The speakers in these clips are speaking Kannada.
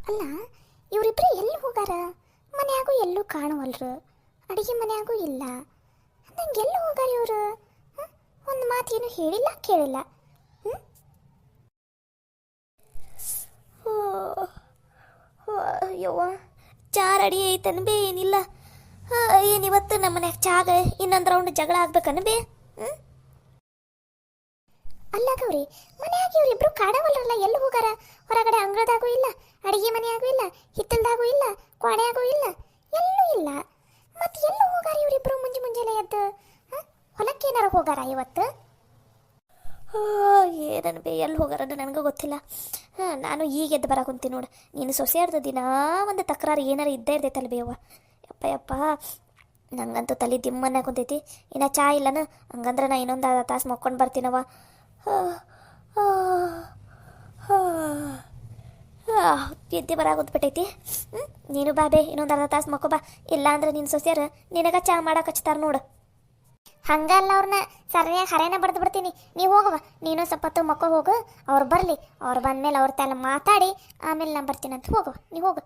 ಅಲ್ಲ, ಇವರಿಬ್ರು ಎಲ್ಲಿ ಹೋಗಾರ? ಮನ್ಯಾಗೂ ಎಲ್ಲೂ ಕಾಣುವಲ್ರು, ಅಡಿಗೆ ಮನ್ಯಾಗೂ ಇಲ್ಲ. ನಂಗೆ ಎಲ್ಲಿ ಹೋಗಾರ ಇವರು? ಒಂದು ಮಾತೇನು ಹೇಳಿಲ್ಲ ಕೇಳಿಲ್ಲ. ಯವ್ವ, ಚಾ ರೆಡಿ ಐತನ್ ಬೇ? ಏನಿಲ್ಲ. ಏನಿವತ್ತು ನಮ್ಮ ಮನ್ಯಾಗ ಚಾಗ ಇನ್ನೊಂದು ರೌಂಡ್ ಜಗಳ ಆಗ್ಬೇಕನ್ ಬೇ? ಅಲ್ಲ ಗೌರಿ, ಮನ್ಯಾಗ ಇವ್ರಿಬ್ರು ಕಾಣವಲ್ರಲ್ಲ, ಎಲ್ಲಿ ಹೋಗಾರ? ಹೊರಗಡೆ ಅಂಗಳದಾಗೂ ಇಲ್ಲ, ಅಡಿಗೆ ಮನೆಯಾಗೂ ಇಲ್ಲ, ಹಿತ್ತಲ್ದಾಗೂ ಇಲ್ಲ, ಕ್ವಾಣೆಯಾಗೂ ಇಲ್ಲ, ಎಲ್ಲೂ ಇಲ್ಲ. ಮತ್ತೆ ಎಲ್ಲಿ ಹೋಗಾರ ಇವರಿಬ್ರು ಮುಂಜಾನೆ ಎದ್ದು? ಹೊಲಕ್ಕೇನಾರ ಹೋಗಾರ ಇವತ್ತು? ಏನನ್ ಬೇ, ಎಲ್ಲಿ ಹೋಗಾರ ನನಗೂ ಗೊತ್ತಿಲ್ಲ. ನಾನು ಈಗ ಎದ್ದು ಬರಾಕುಂತೀನಿ ನೋಡು. ನೀನು ಸೊಸೆಯಾರ್ದ ದಿನ ಒಂದು ತಕರಾರು ಏನಾರು ಇದ್ದೇ ಇರ್ತೈತಲ್ಲ ಬೇವ. ಯಪ್ಪ ಯಪ್ಪ, ನಂಗಂತೂ ತಲೆ ದಿಮ್ಮನ್ನ ಕುಂತೈತಿ. ಇನ್ನು ಚಾ ಇಲ್ಲನ? ಹಂಗಂದ್ರೆ ನಾ ಇನ್ನೊಂದು ಅರ್ಧ ತಾಸು ಮಕ್ಕೊಂಡು ಬರ್ತೀನವ. ನಿದ್ದೆ ಬರಾಗುದ್ಬಿಟ್ಟೈತಿ. ನೀನು ಬಾ ಬೇ, ಇನ್ನೊಂದು ಅರ್ಧ ತಾಸು ಮಕ್ಕೋ ಬಾ. ಇಲ್ಲ ಅಂದ್ರೆ ನಿನ್ನ ಸೊಸೆಯರು ನಿನಗ ಚಾ ಮಾಡಕ್ಕೆ ಹಚ್ತಾರ ನೋಡು. ಹಂಗಲ್ಲ, ಅವ್ರನ್ನ ಸರಿಯಾಗಿ ಹರೇನ ಬಡ್ದು ಬಿಡ್ತೀನಿ. ನೀವು ಹೋಗವ, ನೀನು ಸ್ವಲ್ಪ ಹೊತ್ತು ಮಕ್ಕೋ ಹೋಗು. ಅವ್ರು ಬರಲಿ, ಅವ್ರು ಬಂದಮೇಲೆ ಅವ್ರ ತಲೆ ಮಾತಾಡಿ ಆಮೇಲೆ ನಾನು ಬರ್ತೀನಂತ. ಹೋಗು, ನೀವು ಹೋಗು.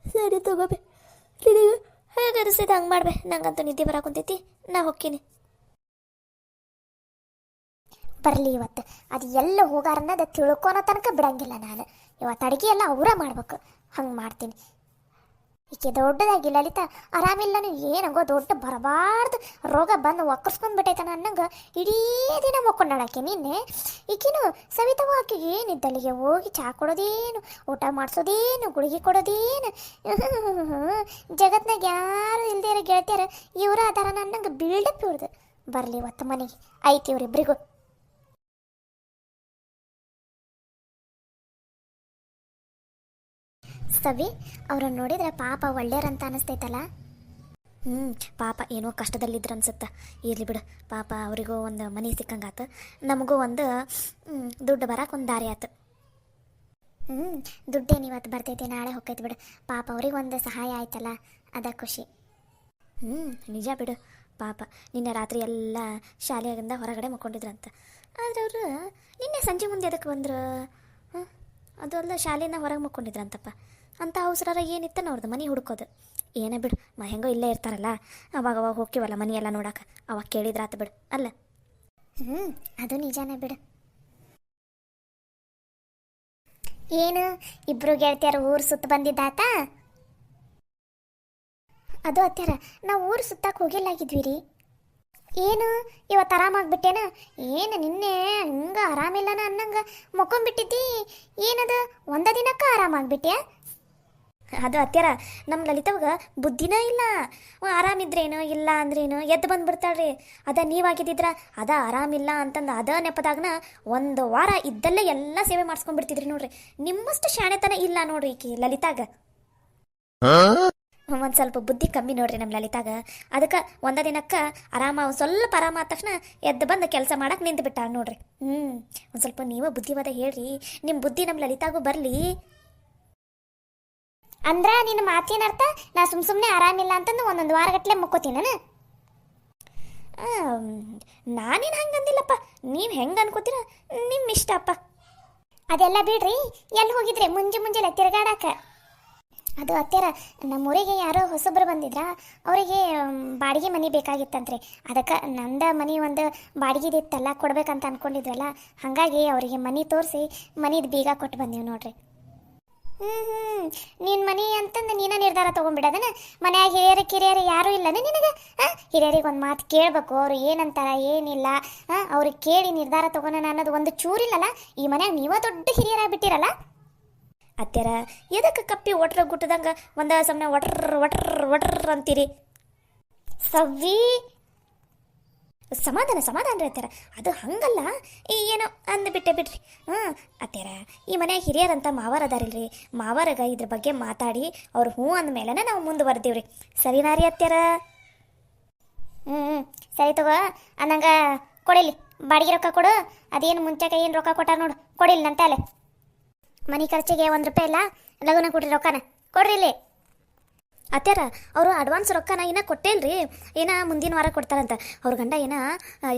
ಸರಿ ತಗೋಬೆ, ಹೇಗೆ ಅನಿಸ್ತೈತೆ ಹಂಗೆ ಮಾಡ್ಬೇ. ನಂಗಂತೂ ನಿದ್ದೆ ಬರಾಕುಂತೈತಿ, ನಾ ಹೋಗ್ತೀನಿ. ಬರಲಿ ಇವತ್ತು. ಅದು ಎಲ್ಲ ಹೋಗಾರ ಅನ್ನೋದು ತಿಳ್ಕೊಳೋ ತನಕ ಬಿಡಂಗಿಲ್ಲ ನಾನು. ಇವತ್ತು ಅಡುಗೆ ಎಲ್ಲ ಅವರ ಮಾಡ್ಬೇಕು. ಹಂಗೆ ಮಾಡ್ತೀನಿ. ಈಕೆ ದೊಡ್ಡದಾಗಿ ಲಲಿತಾ ಆರಾಮಿಲ್ಲನು, ಏನಂಗೋ ದೊಡ್ಡ ಬರಬಾರ್ದು ರೋಗ ಬಂದು ಒಕ್ಕರ್ಸ್ಕೊಂಡ್ಬಿಟ್ಟೈತನ ಅನ್ನಂಗೆ ಇಡೀ ದಿನ ಮಕ್ಕೊಂಡಾಳಾಕೆ. ನಿನ್ನೆ ಈಕಿನು ಸವಿತವ ಆಕೆಗೆ ಏನಿದ್ದಲ್ಲಿಗೆ ಹೋಗಿ ಚಹಾ ಕೊಡೋದೇನು, ಊಟ ಮಾಡಿಸೋದೇನು, ಗುಳಿಗೆ ಕೊಡೋದೇನು, ಜಗತ್ನಾಗ ಯಾರು ಇಲ್ದೇ ಇರೋ ಗೆಳತಿಯರ ಇವರ ಅದಾರ ಅನ್ನಂಗೆ ಬಿಲ್ಡಪ್ ಇವ್ರದು. ಬರಲಿ ಇವತ್ತು ಮನೆಗೆ ಐತಿ ಇವ್ರಿಬ್ರಿಗೂ. ಸವಿ, ಅವ್ರನ್ನ ನೋಡಿದ್ರೆ ಪಾಪ ಒಳ್ಳೆಯರಂತ ಅನಿಸ್ತೈತಲ್ಲ. ಪಾಪ ಏನೋ ಕಷ್ಟದಲ್ಲಿದ್ರು ಅನ್ಸುತ್ತೆ. ಇರಲಿ ಬಿಡು, ಪಾಪ ಅವರಿಗೂ ಒಂದು ಮನೆ ಸಿಕ್ಕಂಗಾತು, ನಮಗೂ ಒಂದು ದುಡ್ಡು ಬರಕ್ಕೆ ಒಂದು ದಾರಿ ಆಯ್ತು. ದುಡ್ಡೇನು ಇವತ್ತು ಬರ್ತೈತಿ, ನಾಳೆ ಹೋಗ್ತೈತಿ ಬಿಡು. ಪಾಪ ಅವ್ರಿಗೆ ಒಂದು ಸಹಾಯ ಆಯ್ತಲ್ಲ, ಅದ ಖುಷಿ. ನಿಜ ಬಿಡು. ಪಾಪ ನಿನ್ನೆ ರಾತ್ರಿ ಎಲ್ಲ ಶಾಲೆಯಾಗಿಂದ ಹೊರಗಡೆ ಮಕ್ಕೊಂಡಿದ್ರಂತ. ಆದರೆ ಅವರು ನಿನ್ನೆ ಸಂಜೆ ಮುಂದೆ ಅದಕ್ಕೆ ಬಂದರು. ಅದು ಅಲ್ಲ, ಶಾಲೆಯಿಂದ ಹೊರಗೆ ಮಕ್ಕೊಂಡಿದ್ರಂತಪ್ಪ. ಅಂತ ಅವಸರ ಏನಿತ್ತ ಅವ್ರದ್ದು ಮನೆ ಹುಡ್ಕೋದು. ಏನೇ ಬಿಡು, ಹೆಂಗೋ ಇಲ್ಲೇ ಇರ್ತಾರಲ್ಲ, ಅವಾಗ ಹೋಗ್ತೀವಲ್ಲ ಮನೆಯೆಲ್ಲ ನೋಡಕ್ಕೆ, ಅವಾಗ ಕೇಳಿದ್ರಾತ ಬಿಡು ಅಲ್ಲ. ಅದು ನಿಜಾನೇ ಬಿಡು. ಏನು ಇಬ್ರು ಗೆಳತಿಯರು ಊರು ಸುತ್ತ ಬಂದಿದ್ದಾತ? ಅದು ಅತ್ಯಾರ, ನಾವು ಊರು ಸುತ್ತಕ್ಕೆ ಹೋಗಿಲ್ಲಾಗಿದ್ವಿ ರೀ. ಏನು ಇವತ್ತು ಆರಾಮಾಗ್ಬಿಟ್ಟೇನ? ಏನು ನಿನ್ನೆ ಹಂಗೆ ಆರಾಮಿಲ್ಲನ ಅನ್ನಂಗೆ ಮಕ್ಕೊಂಬಿಟ್ಟಿದ್ದಿ. ಏನದು ಒಂದ ದಿನಕ್ಕೆ ಆರಾಮಾಗ್ಬಿಟ್ಯಾ? ಅದು ಅತ್ಯಾರ, ನಮ್ಮ ಲಲಿತವಾಗ ಬುದ್ಧಿನೇ ಇಲ್ಲ. ಆರಾಮಿದ್ರೇನು ಇಲ್ಲ ಅಂದ್ರೇನು ಎದ್ದು ಬಂದುಬಿಡ್ತಾಳ್ರಿ. ಅದ ನೀವಾಗಿದ್ದಿದ್ರ ಅದ ಆರಾಮಿಲ್ಲ ಅಂತಂದು ಅದ ನೆಪದಾಗನ ಒಂದು ವಾರ ಇದ್ದಲ್ಲೇ ಎಲ್ಲ ಸೇವೆ ಮಾಡಿಸ್ಕೊಂಡ್ಬಿಡ್ತಿದ್ರಿ ನೋಡ್ರಿ. ನಿಮ್ಮಷ್ಟು ಶಾಣೆತನ ಇಲ್ಲ ನೋಡ್ರಿ ಈಕಿ ಲಲಿತಾಗ. ಒಂದು ಸ್ವಲ್ಪ ಬುದ್ಧಿ ಕಮ್ಮಿ ನೋಡ್ರಿ ನಮ್ಮ ಲಲಿತಾಗ. ಅದಕ್ಕೆ ಒಂದ ದಿನಕ್ಕೆ ಸ್ವಲ್ಪ ಆರಾಮ ಆದ ತಕ್ಷಣ ಎದ್ದು ಬಂದು ಕೆಲಸ ಮಾಡಕ್ಕೆ ನಿಂತು ಬಿಟ್ಟ ನೋಡ್ರಿ. ಒಂದು ಸ್ವಲ್ಪ ನೀವೇ ಬುದ್ಧಿವಾದ ಹೇಳ್ರಿ, ನಿಮ್ಮ ಬುದ್ಧಿ ನಮ್ಮ ಲಲಿತಾಗೂ ಬರಲಿ. ಅಂದ್ರ ನಿನ್ನ ಮಾತೇನರ್ಥ? ನಾ ಸುಮ್ಮನೆ ಆರಾಮಿಲ್ಲ ಅಂತಂದು ಒಂದೊಂದು ವಾರಗಟ್ಲೆ ಮುಕ್ಕೋತೀನಿ ನಾನು. ನಾನೇನು ಹಂಗೆ ಅಂದಿಲ್ಲಪ್ಪ, ನೀವು ಹೆಂಗೆ ಅನ್ಕೋತೀರ ನಿಮ್ಮ ಇಷ್ಟಪ್ಪ. ಅದೆಲ್ಲ ಬಿಡ್ರಿ, ಎಲ್ಲಿ ಹೋಗಿದ್ರಿ ಮುಂಜಾನೆ ತಿರುಗಾಡಕ? ಅದು ಅತ್ಯಾರ, ನಮ್ಮೂರಿಗೆ ಯಾರೋ ಹೊಸಬ್ರು ಬಂದಿದ್ರ, ಅವರಿಗೆ ಬಾಡಿಗೆ ಮನೆ ಬೇಕಾಗಿತ್ತಂತ್ರಿ. ಅದಕ್ಕೆ ನಂದ ಮನೆ ಒಂದು ಬಾಡಿಗೆದಿತ್ತಲ್ಲ, ಕೊಡ್ಬೇಕಂತ ಅನ್ಕೊಂಡಿದ್ವಲ್ಲ, ಹಾಗಾಗಿ ಅವರಿಗೆ ಮನೆ ತೋರಿಸಿ ಮನೆದು ಬೀಗ ಕೊಟ್ಟು ಬಂದೀವಿ ನೋಡ್ರಿ. ನಿನ್ನ ಮನೆ ಅಂತಂದು ನೀನ ನಿರ್ಧಾರ ತೊಗೊಂಡ್ಬಿಡೋದನ? ಮನ್ಯಾಗ ಹಿರಿಯರು ಯಾರೂ ಇಲ್ಲನ ನಿನಗೆ? ಹಿರಿಯರಿಗೆ ಒಂದು ಮಾತು ಕೇಳಬೇಕು, ಅವರು ಏನಂತಾರ ಏನಿಲ್ಲ ಅವ್ರಿಗೆ ಕೇಳಿ ನಿರ್ಧಾರ ತೊಗೊಳೋಣ ಅನ್ನೋದು ಒಂದು ಚೂರಿಲ್ಲಲ್ಲ. ಈ ಮನ್ಯಾಗ ನೀವ ದೊಡ್ಡ ಹಿರಿಯರಾಗ್ಬಿಟ್ಟಿರಲ್ಲ. ಅತ್ಯಾರ, ಎದಕ್ಕೆ ಕಪ್ಪಿ ಒಟ್ರ ಗುಟ್ಟದಂಗೆ ಒಂದ ಸಮನೆ ಒಟ್ರ ಅಂತೀರಿ? ಸವ್ವಿ, ಸಮಾಧಾನ ರೀ ಅತ್ಯಾರ, ಅದು ಹಂಗಲ್ಲ, ಏನೋ ಅಂದ್ಬಿಟ್ಟೆ ಬಿಡ್ರಿ. ಅತ್ಯಾರ, ಈ ಮನ್ಯಾಗ ಹಿರಿಯರಂತ ಮಾವಾರ ಅದಾರಿಲ್ರಿ, ಮಾವಾರಗ ಇದ್ರ ಬಗ್ಗೆ ಮಾತಾಡಿ ಅವ್ರು ಹ್ಞೂ ಅಂದಮೇಲೆ ನಾವು ಮುಂದುವರೆದೀವ್ರಿ. ಸರಿನಾ ರೀ ಅತ್ಯಾರ? ಸರಿ ತಗೋ. ಅನ್ನಂಗ ಕೊಡಿಲಿ ಬಾಡಿಗೆ ರೊಕ್ಕ ಕೊಡು. ಅದೇನು ಮುಂಚೆಗೆ ಏನು ರೊಕ್ಕ ಕೊಟ್ಟಾರ ನೋಡು, ಕೊಡಿಲ್ಲ ನಂತೆ ಅಲ್ಲೇ. ಮನೆ ಖರ್ಚಿಗೆ 1 ರೂಪಾಯಿ ಇಲ್ಲ, ಲಗುನ ಕೊಡ್ರಿ ರೊಕ್ಕನ ಕೊಡ್ರಿ ಇಲ್ಲಿ. ಅತ್ಯಾರ ಅವರು ಅಡ್ವಾನ್ಸ್ ರೊಕ್ಕನ ಇನ್ನೂ ಕೊಟ್ಟೇಲ್ರಿ, ಏನ ಮುಂದಿನ ವಾರ ಕೊಡ್ತಾರಂತ. ಅವ್ರ ಗಂಡ ಏನ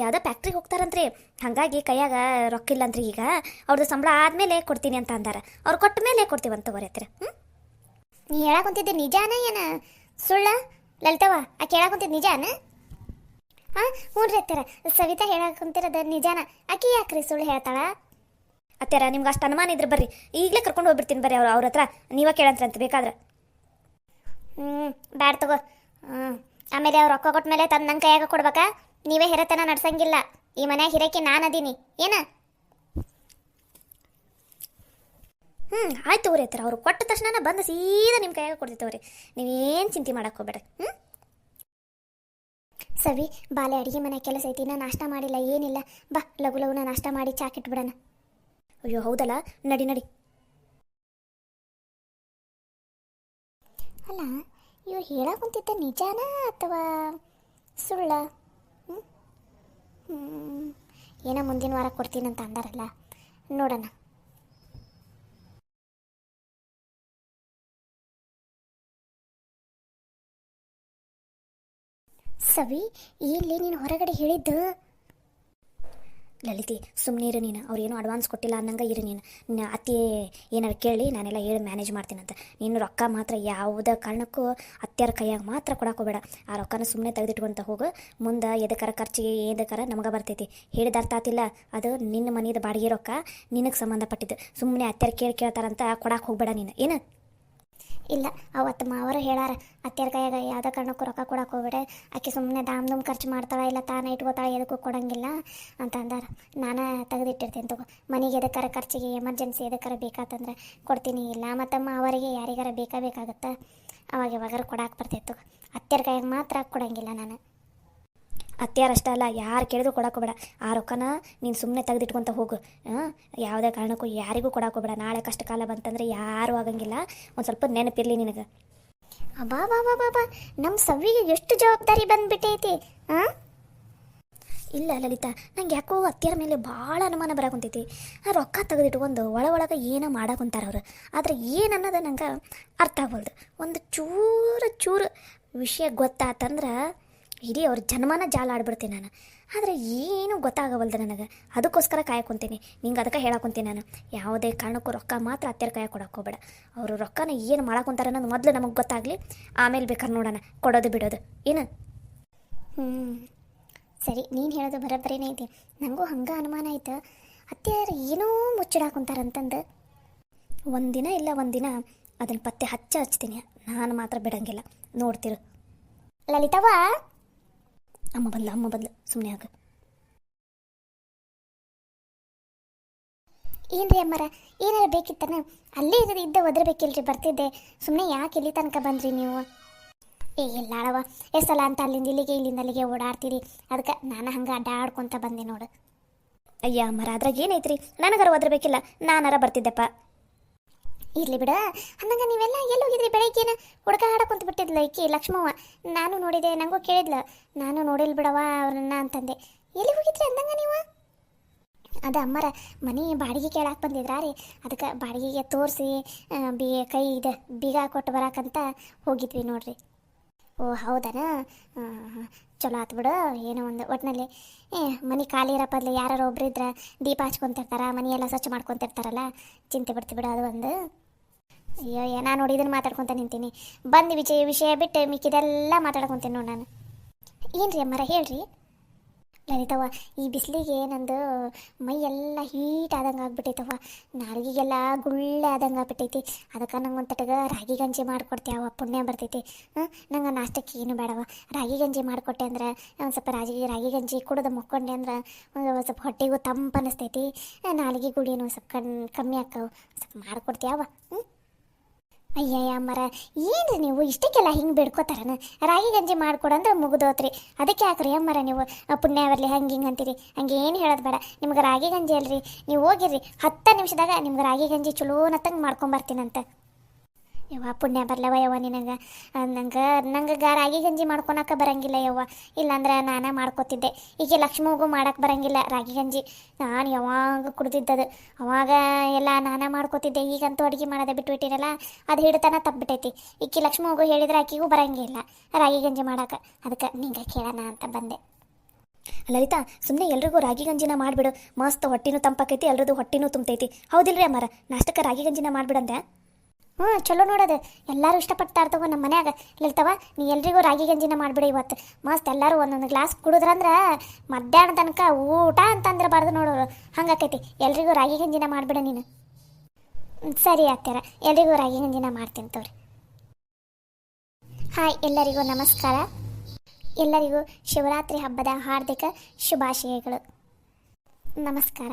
ಯಾವುದೋ ಫ್ಯಾಕ್ಟ್ರಿಗೆ ಹೋಗ್ತಾರಂತ್ರಿ, ಹಾಗಾಗಿ ಕೈಯಾಗ ರೊಕ್ಕ ಇಲ್ಲಂತ್ರಿ. ಈಗ ಅವ್ರದ್ದು ಸಂಬಳ ಆದಮೇಲೆ ಕೊಡ್ತೀನಿ ಅಂತ ಅಂದಾರ. ಅವ್ರು ಕೊಟ್ಟ ಮೇಲೆ ಕೊಡ್ತೀವಂತ ತಗೋರಿ ಅತ್ತರ. ನೀ ಹೇಳಕ್ ಕುಂತಿದ್ದೆ ನಿಜಾನ ಏನ ಸುಳ್ಳ ಲಲಿತವ್ವ? ಆಕೆ ಹೇಳಕ್ ಕುಂತಿದ್ದು ನಿಜಾನ? ಹಾಂ ಹ್ಞೂ ರೀ ಅತ್ತರ, ಸವಿತಾ ಹೇಳಕ್ ಕುಂತಿರೋದು ನಿಜಾನ. ಆಕೆ ಯಾಕ್ರಿ ಸುಳ್ಳು ಹೇಳ್ತಾಳ? ಅತ್ತರ ನಿಮ್ಗೆ ಅಷ್ಟು ಅನುಮಾನ ಇದ್ರೆ ಬರ್ರಿ, ಈಗಲೇ ಕರ್ಕೊಂಡು ಹೋಗ್ಬಿಡ್ತೀನಿ ಬರ್ರಿ ಅವ್ರ ಹತ್ರ, ನೀವೇ ಕೇಳಂತ್ರಂತ ಬೇಕಾದ್ರೆ. ಬ್ಯಾಡ ತಗೋ. ಆಮೇಲೆ ಅವ್ರು ರೊಕ್ಕ ಕೊಟ್ಟ ಮೇಲೆ ತಂದು ನನ್ನ ಕೈಯಾಗ ಕೊಡ್ಬೇಕಾ? ನೀವೇ ಹಿರತನ ನಡ್ಸಂಗಿಲ್ಲ. ಈ ಮನ್ಯಾಗ ಹಿರಕ್ಕೆ ನಾನು ಅದೀನಿ ಏನ? ಆಯ್ತು ತಗೋರಿ ಅತ್ತರ, ಅವ್ರು ಕೊಟ್ಟ ತಕ್ಷಣ ಬಂದು ಸೀದಾ ನಿಮ್ಮ ಕೈಯಾಗ ಕೊಡ್ತಿತ್ತವ್ರಿ, ನೀವೇನು ಚಿಂತೆ ಮಾಡಕ್ಕೆ ಹೋಗ್ಬೇಡ. ಸವಿ ಬಾಲೆ, ಅಡುಗೆ ಮನೆ ಕೆಲಸ ಐತಿ, ನಾನು ನಾಷ್ಟ ಮಾಡಿಲ್ಲ ಏನಿಲ್ಲ. ಬಾ ಲಘು ಲಘುನ ನಾಷ್ಟ ಮಾಡಿ ಚಾಕಿಟ್ಬಿಡೋಣ. ಅಯ್ಯೋ ಹೌದಲ್ಲ, ನಡಿ ನಡಿ. ಅಲ್ಲ ಇವ್ರು ಹೇಳಕ್ಕಂತಿದ್ದ ನಿಜಾನ ಅಥವಾ ಸುಳ್ಳ? ಏನೋ ಮುಂದಿನ ವಾರ ಕೊಡ್ತೀನಂತ ಅಂದಾರಲ್ಲ, ನೋಡೋಣ. ಸವಿ ಇಲ್ಲಿ ನೀನು ಹೊರಗಡೆ ಹೇಳಿದ್ದು? ಲಲಿತಿ ಸುಮ್ಮನೆ ಇರು ನೀನು, ಅವ್ರೇನು ಅಡ್ವಾನ್ಸ್ ಕೊಟ್ಟಿಲ್ಲ ಅನ್ನಂಗೆ ಇರು ನೀನು. ಅತ್ತೆ ಏನಾರು ಕೇಳಿ ನಾನೆಲ್ಲ ಹೇಳಿ ಮ್ಯಾನೇಜ್ ಮಾಡ್ತೀನಂತ. ನೀನು ರೊಕ್ಕ ಮಾತ್ರ ಯಾವುದೇ ಕಾರಣಕ್ಕೂ ಅತ್ತೆಯರ ಕೈಯಾಗ ಮಾತ್ರ ಕೊಡಾಕೋಬೇಡ. ಆ ರೊಕ್ಕನ ಸುಮ್ಮನೆ ತೆಗೆದಿಟ್ಕೊಂತ ಹೋಗು. ಮುಂದೆ ಎದಕ್ಕಾರ ಖರ್ಚಿಗೆ ಎದಕ್ಕಾರ ನಮಗೆ ಬರ್ತೈತಿ. ಹೇಳಿದ ಅರ್ಥ ಆತಿಲ್ಲ? ಅದು ನಿನ್ನ ಮನೆಯದು ಬಾಡಿಗೆ ರೊಕ್ಕ, ನಿನಗೆ ಸಂಬಂಧಪಟ್ಟಿದ್ದು. ಸುಮ್ಮನೆ ಅತ್ತೆಯರು ಕೇಳ್ತಾರಂತ ಕೊಡಕ್ಕೆ ಹೋಗ್ಬೇಡ ನೀನು ಏನು. ಇಲ್ಲ ಅವತ್ತು ಮಾವರು ಹೇಳಾರ, ಅತ್ತೆಯರ ಕೈಯಾಗ ಯಾವುದೇ ಕಾರಣಕ್ಕೂ ರೊಕ್ಕ ಕೊಡಕ್ಕೆ ಹೋಗ್ಬೇಡ, ಆಕೆ ಸುಮ್ಮನೆ ದಾಮ್ ಖರ್ಚು ಮಾಡ್ತಾಳೆ, ಇಲ್ಲ ತಾನೇ ಇಟ್ಕೋತಾಳೆ, ಎದಕ್ಕೂ ಕೊಡಂಗಿಲ್ಲ ಅಂತ ಅಂದಾರ. ನಾನು ತೆಗೆದಿಟ್ಟಿರ್ತೀನಿ ತಗೋ. ಮನೆಗೆ ಎದಕ್ಕಾರ ಖರ್ಚಿಗೆ ಎಮರ್ಜೆನ್ಸಿ ಎದಕ್ಕಾರ ಬೇಕಾತಂದ್ರೆ ಕೊಡ್ತೀನಿ. ಇಲ್ಲ ಮತ್ತು ಅವರಿಗೆ ಯಾರಿಗಾರ ಬೇಕಾಗುತ್ತೆ, ಅವಾಗ ಯಾವಾಗಾರ ಕೊಡಕ್ಕೆ ಬರ್ತೈತೆ ತಗೋ. ಅತ್ತೆಯರ ಕೈಯಾಗ ಮಾತ್ರ ಕೊಡಂಗಿಲ್ಲ ನಾನು. ಅತ್ತೆಯಾರಷ್ಟೇ ಅಲ್ಲ, ಯಾರು ಕೇಳಿದ್ರು ಕೊಡೋಕೋಬೇಡ. ಆ ರೊಕ್ಕನ ನೀನು ಸುಮ್ಮನೆ ತೆಗೆದಿಟ್ಕೊತ ಹೋಗು. ಯಾವುದೇ ಕಾರಣಕ್ಕೂ ಯಾರಿಗೂ ಕೊಡೋಕೋಬೇಡ. ನಾಳೆ ಕಷ್ಟ ಕಾಲ ಬಂತಂದ್ರೆ ಯಾರೂ ಆಗಂಗಿಲ್ಲ. ಒಂದು ಸ್ವಲ್ಪ ನೆನಪಿರಲಿ ನಿನಗೆ. ಅಬ್ಬಾ ಬಾ ಬಾ ಬಾ ಬಾ, ನಮ್ಮ ಸವಿಗೆ ಎಷ್ಟು ಜವಾಬ್ದಾರಿ ಬಂದುಬಿಟ್ಟೈತಿ. ಇಲ್ಲ ಲಲಿತಾ, ನಂಗೆ ಯಾಕೋ ಅತ್ತೆಯರ ಮೇಲೆ ಭಾಳ ಅನುಮಾನ ಬರಾಕುಂತೈತಿ. ಆ ರೊಕ್ಕ ತೆಗೆದಿಟ್ಕೊಂಡು ಒಳಗೆ ಏನೋ ಮಾಡಾಕುಂತಾರ ಅವರು. ಆದರೆ ಏನು ಅನ್ನೋದು ನಂಗೆ ಅರ್ಥ ಆಗ್ಬಲ್ದು. ಒಂದು ಚೂರು ವಿಷಯ ಗೊತ್ತಾತಂದ್ರೆ ಇಡೀ ಅವ್ರ ಜನ್ಮನ ಜಾಲ ಆಡ್ಬಿಡ್ತೀನಿ ನಾನು. ಆದರೆ ಏನೂ ಗೊತ್ತಾಗವಲ್ದು ನನಗೆ. ಅದಕ್ಕೋಸ್ಕರ ಕಾಯ್ಕೊತೀನಿ. ನಿಂಗೆ ಅದಕ್ಕೆ ಹೇಳಾಕೊಂತೀನಿ ನಾನು, ಯಾವುದೇ ಕಾರಣಕ್ಕೂ ರೊಕ್ಕ ಮಾತ್ರ ಅತ್ತೆಯರ ಕೈಯಾಗ ಕೊಡಕ್ಕೆ ಹೋಗ್ಬೇಡ. ಅವರು ರೊಕ್ಕನ ಏನು ಮಾಡಾಕೊಂತಾರೆ ಅನ್ನೋದು ಮೊದಲು ನಮಗೆ ಗೊತ್ತಾಗಲಿ, ಆಮೇಲೆ ಬೇಕಾದ್ರೆ ನೋಡೋಣ ಕೊಡೋದು ಬಿಡೋದು ಏನು. ಸರಿ, ನೀನು ಹೇಳೋದು ಬರೋಬ್ಬರಿನೇ ಐತಿ. ನನಗೂ ಹಂಗೆ ಅನುಮಾನ ಆಯ್ತು, ಅತ್ತೆಯರು ಏನೋ ಮುಚ್ಚಿಡಾಕೊಂತಾರಂತಂದು. ಒಂದಿನ ಇಲ್ಲ ಒಂದಿನ ಅದನ್ನು ಪತ್ತೆ ಹಚ್ತೀನಿ. ನಾನು ಮಾತ್ರ ಬಿಡಂಗಿಲ್ಲ, ನೋಡ್ತಿರು. ಲಲಿತವ್ವ, ಅಮ್ಮ ಬದ್ಲು ಸುಮ್ಮನೆ ಆಗ. ಏನ್ರಿ ಅಮ್ಮರ, ಏನಾರು ಬೇಕಿತ್ತಾನ? ಅಲ್ಲೇ ಇದ್ದೆ ಒದರ್ಬೇಕಿಲ್ರಿ, ಬರ್ತಿದ್ದೆ. ಸುಮ್ಮನೆ ಯಾಕೆ ಇಲ್ಲಿ ತನಕ ಬಂದ್ರಿ ನೀವು? ಇಲ್ಲಾಳವ, ಎಷ್ಟು ಸಲ ಅಂತ ಅಲ್ಲಿಂದ ಇಲ್ಲಿಗೆ ಓಡಾಡ್ತೀರಿ, ಅದಕ್ಕೆ ನಾನು ಹಂಗೆ ಅಡ್ಡಾಡ್ಕೊತ ಬಂದೆ ನೋಡು. ಅಯ್ಯ ಅಮ್ಮರ, ಅದ್ರಾಗ ಏನೈತ್ರಿ, ನನಗಾರ ಒದರ್ಬೇಕಿಲ್ಲ, ನಾನಾರ ಬರ್ತಿದ್ದೆಪ್ಪ. ಇರಲಿ ಬಿಡ. ಅಂದಂಗೆ ನೀವೆಲ್ಲ ಎಲ್ಲಿ ಹೋಗಿದ್ರಿ ಬೆಳಗ್ಗೆನ? ಹುಡುಗ ಹಾಡಕೊಂತ ಬಿಟ್ಟಿದ್ಲ ಈಕಿ ಲಕ್ಷ್ಮವ್ವ. ನಾನು ನೋಡಿದೆ, ನನಗೂ ಕೇಳಿದ್ಲ. ನಾನು ನೋಡಿಲ್ ಬಿಡವ ಅವ್ರನ್ನ ಅಂತಂದೆ. ಎಲ್ಲಿ ಹೋಗಿದ್ರಿ ಅಂದಂಗ ನೀವು? ಅದು ಅಮ್ಮರ ಮನೆ ಬಾಡಿಗೆ ಕೇಳಕ್ಕೆ ಬಂದಿದ್ರಾ ರೀ, ಅದಕ್ಕೆ ಬಾಡಿಗೆಗೆ ತೋರಿಸಿ ಕೈ ಬೀಗ ಕೊಟ್ಟು ಬರಾಕಂತ ಹೋಗಿದ್ವಿ ನೋಡ್ರಿ. ಓ ಹೌದನ? ಚಲೋ ಆತು ಬಿಡು. ಏನೋ ಒಂದು ಒಟ್ಟಿನಲ್ಲಿ ಮನೆ ಖಾಲಿ ಇರೋ ಬದಲು ಯಾರು ಒಬ್ರು ಇದ್ರೆ ದೀಪ ಹಚ್ಕೊತಿರ್ತಾರ, ಮನೆಯೆಲ್ಲ ಸ್ವಚ್ಛ ಮಾಡ್ಕೊತಿರ್ತಾರಲ್ಲ, ಚಿಂತೆ ಬಿಡ್ತಿ ಬಿಡು ಅದು ಒಂದು. ಅಯ್ಯೋ ನಾನು ನೋಡಿ ಇದನ್ನು ಮಾತಾಡ್ಕೊತ ನಿಂತೀನಿ. ಬಂದು ವಿಷಯ ಬಿಟ್ಟು ಮಿಕ್ಕಿದೆಲ್ಲ ಮಾತಾಡ್ಕೊತೀನಿ ನೋಡಿ ನಾನು. ಏನ್ರಿ ಅಮ್ಮರ ಹೇಳ್ರಿ. ಲಲಿತವ್ವ, ಈ ಬಿಸಿಲಿಗೆ ನಂದು ಮೈ ಎಲ್ಲ ಹೀಟ್ ಆದಂಗೆ ಆಗ್ಬಿಟ್ಟೈತವ್ವ, ನಾಲ್ಗಿಗೆಲ್ಲ ಗುಳ್ಳೆ ಆದಂಗೆ ಆಗ್ಬಿಟ್ಟೈತಿ. ಅದಕ್ಕೆ ನಂಗೆ ಒಂದು ತಟಗ ರಾಗಿ ಗಂಜಿ ಮಾಡಿಕೊಡ್ತೀಯವ, ಪುಣ್ಯ ಬರ್ತೈತಿ. ನಂಗೆ ನಾಷ್ಟಕ್ಕೆ ಏನು ಬೇಡವ, ರಾಗಿ ಗಂಜಿ ಮಾಡಿಕೊಟ್ಟೆ ಅಂದ್ರೆ ಒಂದು ಸ್ವಲ್ಪ ರಾಗಿ ಗಂಜಿ ಕುಡಿದು ಮುಕ್ಕೊಂಡೆ ಅಂದ್ರೆ ಒಂದು ಸ್ವಲ್ಪ ಹೊಟ್ಟೆಗೂ ತಂಪು ಅನ್ನಿಸ್ತೈತಿ, ನಾಲ್ಗೆ ಗುಳಿನೂ ಸ್ವಲ್ಪ ಕಮ್ಮಿ ಆಕ್ಕವು. ಸ್ವಲ್ಪ ಮಾಡಿಕೊಡ್ತೀಯವ? ಅಯ್ಯಯ್ಯ ಅಮ್ಮರ, ಏನ್ರಿ ನೀವು ಇಷ್ಟಕ್ಕೆಲ್ಲ ಹಿಂಗೆ ಬೇಡ್ಕೋತಾರನ? ರಾಗಿ ಗಂಜಿ ಮಾಡಿಕೊಡಂದ್ರೆ ಮುಗಿದೋತ್ರಿ. ಅದಕ್ಕೆ ಯಾಕ್ರಿ ಅಮ್ಮರ ನೀವು ಪುಣ್ಯ ಬರಲಿ ಹಿಂಗೆ ಅಂತೀರಿ? ಹಂಗೆ ಏನು ಹೇಳೋದು ಬೇಡ. ನಿಮ್ಗೆ ರಾಗಿ ಗಂಜಿ ಅಲ್ರಿ, ನೀವು ಹೋಗಿರ್ರಿ 10 ನಿಮಿಷದಾಗ ನಿಮ್ಗೆ ರಾಗಿ ಗಂಜಿ ಚಲೋನತ್ತಂಗೆ ಮಾಡ್ಕೊಂಬರ್ತೀನಂತ. ಯವ್ವ ಪುಣ್ಯ ಬರ್ಲವ ಯವ್ವ ನಿನಗೆ. ನಂಗೆ ರಾಗಿ ಗಂಜಿ ಮಾಡ್ಕೊಳಕ್ಕೆ ಬರಂಗಿಲ್ಲ ಯವ್ವ, ಇಲ್ಲಾಂದ್ರೆ ನಾನೇ ಮಾಡ್ಕೊತಿದ್ದೆ. ಈಗ ಲಕ್ಷ್ಮೀಗೂ ಮಾಡಕ್ಕೆ ಬರಂಗಿಲ್ಲ ರಾಗಿ ಗಂಜಿ, ನಾನು ಯಾವಾಗ ಕುಡ್ದಿದ್ದದು. ಅವಾಗ ಎಲ್ಲ ನಾನೇ ಮಾಡ್ಕೊತಿದ್ದೆ. ಈಗಂತೂ ಅಡುಗೆ ಮಾಡೋದೇ ಬಿಟ್ಬಿಟ್ಟಿರಲ್ಲ, ಅದು ಹಿಡ್ತಾನ ತಪ್ಪಿಬಿಟ್ಟೈತಿ. ಈಕಿ ಲಕ್ಷ್ಮೀಗೂ ಹೇಳಿದ್ರೆ ಆಕಿಗೂ ಬರಂಗಿಲ್ಲ ರಾಗಿ ಗಂಜಿ ಮಾಡೋಕೆ, ಅದಕ್ಕೆ ನಿಂಗೆ ಕೇಳೋಣ ಅಂತ ಬಂದೆ. ಲಲಿತಾ, ಸುಮ್ಮನೆ ಎಲ್ರಿಗೂ ರಾಗಿ ಗಂಜಿನ ಮಾಡಿಬಿಡು, ಮಸ್ತ್ ಹೊಟ್ಟಿನೂ ತಂಪಾಕೈತಿ, ಎಲ್ರದ್ದು ಹೊಟ್ಟಿನೂ ತುಂಬತೈತಿ. ಹೌದಿಲ್ರಿ ಅಮ್ಮಾರ? ನಾಷ್ಟಕ್ಕೆ ರಾಗಿ ಗಂಜಿನ ಮಾಡಿಬಿಡಂದೆ. ಹ್ಞೂ ಚಲೋ ನೋಡೋದು, ಎಲ್ಲರೂ ಇಷ್ಟಪಡ್ತಾರೆ ತಗೋ ನಮ್ಮ ಮನ್ಯಾಗ. ಲಲಿತವ, ನೀ ಎಲ್ರಿಗೂ ರಾಗಿ ಗಂಜಿನ ಮಾಡಿಬಿಡು ಇವತ್ತು. ಮಸ್ತ್ ಎಲ್ಲರೂ ಒಂದೊಂದು ಗ್ಲಾಸ್ ಕುಡಿದ್ರಂದ್ರೆ ಮಧ್ಯಾಹ್ನ ತನಕ ಊಟ ಅಂತಂದ್ರೆ ಬಾರ್ದು ನೋಡೋರು ಹಂಗಾಕೈತಿ. ಎಲ್ರಿಗೂ ರಾಗಿ ಗಂಜಿನ ಮಾಡಿಬಿಡ ನೀನು. ಸರಿ ಅತ್ಯಾರ, ಎಲ್ರಿಗೂ ರಾಗಿ ಗಂಜಿನ ಮಾಡ್ತೀನಿ ತೋರಿ. ಹಾಯ್, ಎಲ್ಲರಿಗೂ ನಮಸ್ಕಾರ. ಎಲ್ಲರಿಗೂ ಶಿವರಾತ್ರಿ ಹಬ್ಬದ ಹಾರ್ದಿಕ ಶುಭಾಶಯಗಳು. ನಮಸ್ಕಾರ.